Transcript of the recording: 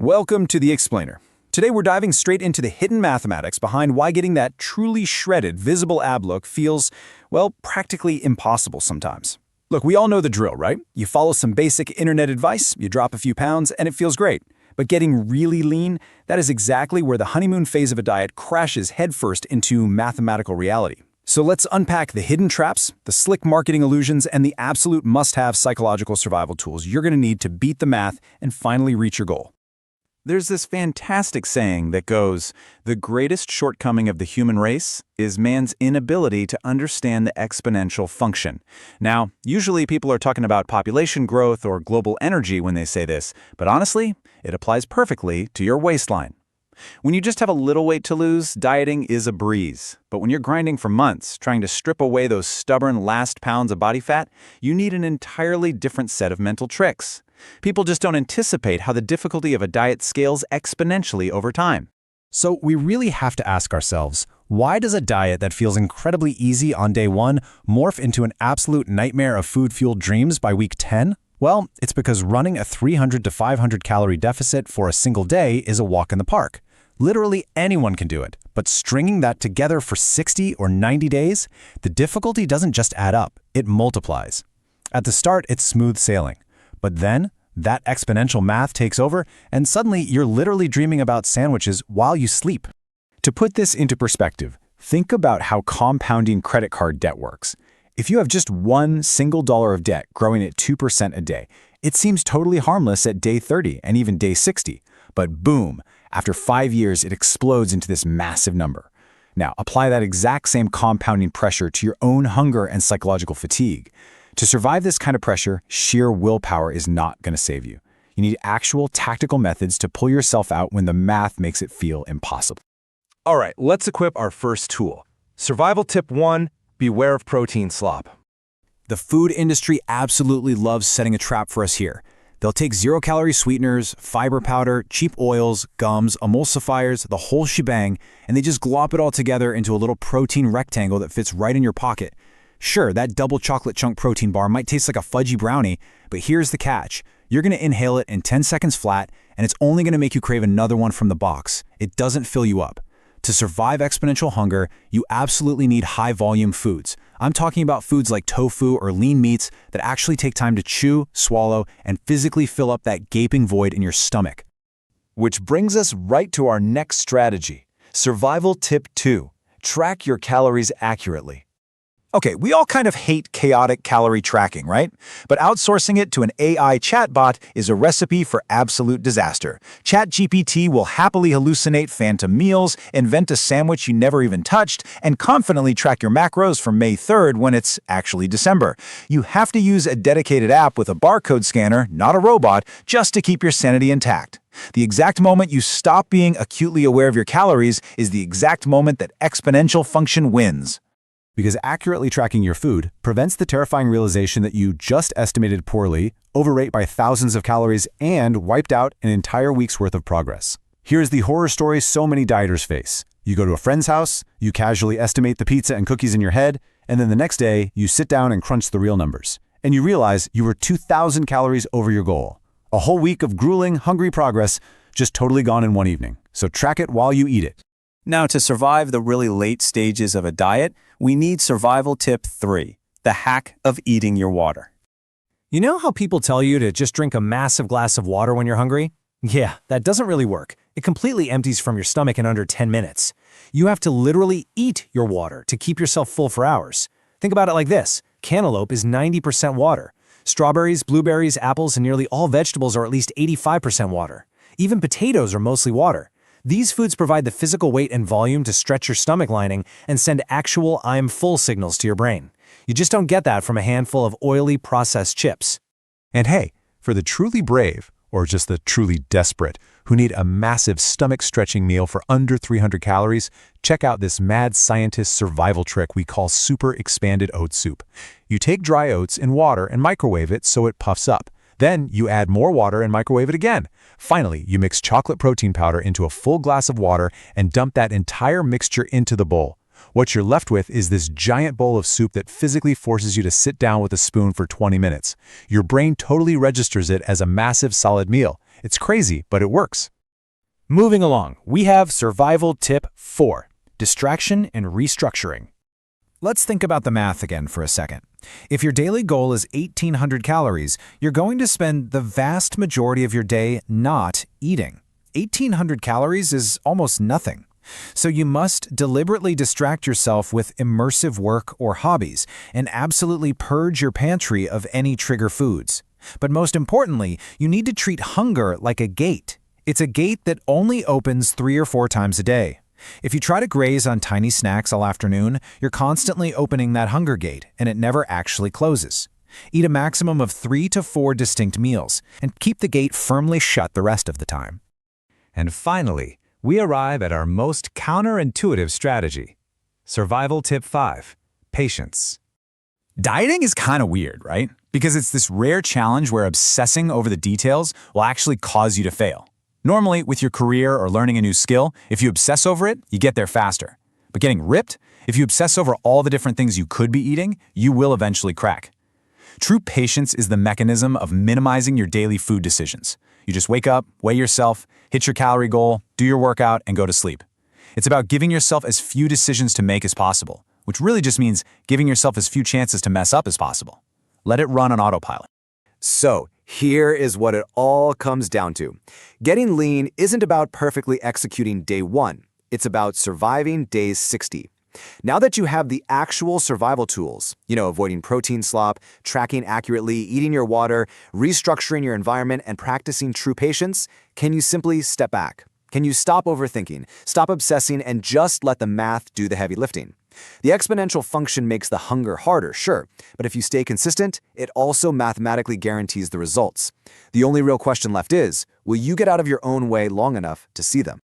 Welcome to The Explainer. Today we're diving straight into the hidden mathematics behind why getting that truly shredded, visible ab look feels, well, practically impossible sometimes. Look, we all know the drill, right? You follow some basic internet advice, you drop a few pounds, and it feels great. But getting really lean, that is exactly where the honeymoon phase of a diet crashes headfirst into mathematical reality. So let's unpack the hidden traps, the slick marketing illusions, and the absolute must-have psychological survival tools you're going to need to beat the math and finally reach your goal. There's this fantastic saying that goes, "The greatest shortcoming of the human race is man's inability to understand the exponential function." Now, usually people are talking about population growth or global energy when they say this, but honestly, it applies perfectly to your waistline. When you just have a little weight to lose, dieting is a breeze. But when you're grinding for months, trying to strip away those stubborn last pounds of body fat, you need an entirely different set of mental tricks. People just don't anticipate how the difficulty of a diet scales exponentially over time. So we really have to ask ourselves, why does a diet that feels incredibly easy on day 1 morph into an absolute nightmare of food-fueled dreams by week 10? Well, it's because running a 300 to 500 calorie deficit for a single day is a walk in the park. Literally anyone can do it, but stringing that together for 60 or 90 days, the difficulty doesn't just add up, it multiplies. At the start, it's smooth sailing. But then, that exponential math takes over, and suddenly you're literally dreaming about sandwiches while you sleep. To put this into perspective, think about how compounding credit card debt works. If you have just one single dollar of debt growing at 2% a day, it seems totally harmless at day 30 and even day 60. But boom, after 5 years, it explodes into this massive number. Now, apply that exact same compounding pressure to your own hunger and psychological fatigue. To survive this kind of pressure, sheer willpower is not going to save you. You need actual tactical methods to pull yourself out when the math makes it feel impossible. All right, let's equip our first tool. Survival tip 1, beware of protein slop. The food industry absolutely loves setting a trap for us here. They'll take zero-calorie sweeteners, fiber powder, cheap oils, gums, emulsifiers, the whole shebang, and they just glop it all together into a little protein rectangle that fits right in your pocket. Sure, that double chocolate chunk protein bar might taste like a fudgy brownie, but here's the catch. You're going to inhale it in 10 seconds flat, and it's only going to make you crave another one from the box. It doesn't fill you up. To survive exponential hunger, you absolutely need high-volume foods. I'm talking about foods like tofu or lean meats that actually take time to chew, swallow, and physically fill up that gaping void in your stomach. Which brings us right to our next strategy. Survival tip 2, track your calories accurately. Okay, we all kind of hate chaotic calorie tracking, right? But outsourcing it to an AI chatbot is a recipe for absolute disaster. ChatGPT will happily hallucinate phantom meals, invent a sandwich you never even touched, and confidently track your macros from May 3rd when it's actually December. You have to use a dedicated app with a barcode scanner, not a robot, just to keep your sanity intact. The exact moment you stop being acutely aware of your calories is the exact moment that exponential function wins. Because accurately tracking your food prevents the terrifying realization that you just estimated poorly, overate by thousands of calories, and wiped out an entire week's worth of progress. Here's the horror story so many dieters face. You go to a friend's house, you casually estimate the pizza and cookies in your head, and then the next day, you sit down and crunch the real numbers. And you realize you were 2,000 calories over your goal. A whole week of grueling, hungry progress just totally gone in one evening. So track it while you eat it. Now, to survive the really late stages of a diet, we need survival tip 3, the hack of eating your water. You know how people tell you to just drink a massive glass of water when you're hungry? Yeah, that doesn't really work. It completely empties from your stomach in under 10 minutes. You have to literally eat your water to keep yourself full for hours. Think about it like this. Cantaloupe is 90% water. Strawberries, blueberries, apples, and nearly all vegetables are at least 85% water. Even potatoes are mostly water. These foods provide the physical weight and volume to stretch your stomach lining and send actual "I'm full" signals to your brain. You just don't get that from a handful of oily processed chips. And hey, for the truly brave, or just the truly desperate, who need a massive stomach-stretching meal for under 300 calories, check out this mad scientist survival trick we call super expanded oat soup. You take dry oats in water and microwave it so it puffs up. Then you add more water and microwave it again. Finally, you mix chocolate protein powder into a full glass of water and dump that entire mixture into the bowl. What you're left with is this giant bowl of soup that physically forces you to sit down with a spoon for 20 minutes. Your brain totally registers it as a massive solid meal. It's crazy, but it works. Moving along, we have survival tip 4, distraction and restructuring. Let's think about the math again for a second. If your daily goal is 1,800 calories, you're going to spend the vast majority of your day not eating. 1,800 calories is almost nothing. So you must deliberately distract yourself with immersive work or hobbies and absolutely purge your pantry of any trigger foods. But most importantly, you need to treat hunger like a gate. It's a gate that only opens 3 or 4 times a day. If you try to graze on tiny snacks all afternoon, you're constantly opening that hunger gate, and it never actually closes. Eat a maximum of 3 to 4 distinct meals, and keep the gate firmly shut the rest of the time. And finally, we arrive at our most counterintuitive strategy. Survival tip 5, patience. Dieting is kind of weird, right? Because it's this rare challenge where obsessing over the details will actually cause you to fail. Normally, with your career or learning a new skill, if you obsess over it, you get there faster. But getting ripped, if you obsess over all the different things you could be eating, you will eventually crack. True patience is the mechanism of minimizing your daily food decisions. You just wake up, weigh yourself, hit your calorie goal, do your workout, and go to sleep. It's about giving yourself as few decisions to make as possible, which really just means giving yourself as few chances to mess up as possible. Let it run on autopilot. So, here is what it all comes down to. Getting lean isn't about perfectly executing day 1. It's about surviving days 60. Now that you have the actual survival tools, avoiding protein slop, tracking accurately, eating your water, restructuring your environment, and practicing true patience, can you simply step back? Can you stop overthinking, stop obsessing, and just let the math do the heavy lifting? The exponential function makes the hunger harder, sure, but if you stay consistent, it also mathematically guarantees the results. The only real question left is, will you get out of your own way long enough to see them?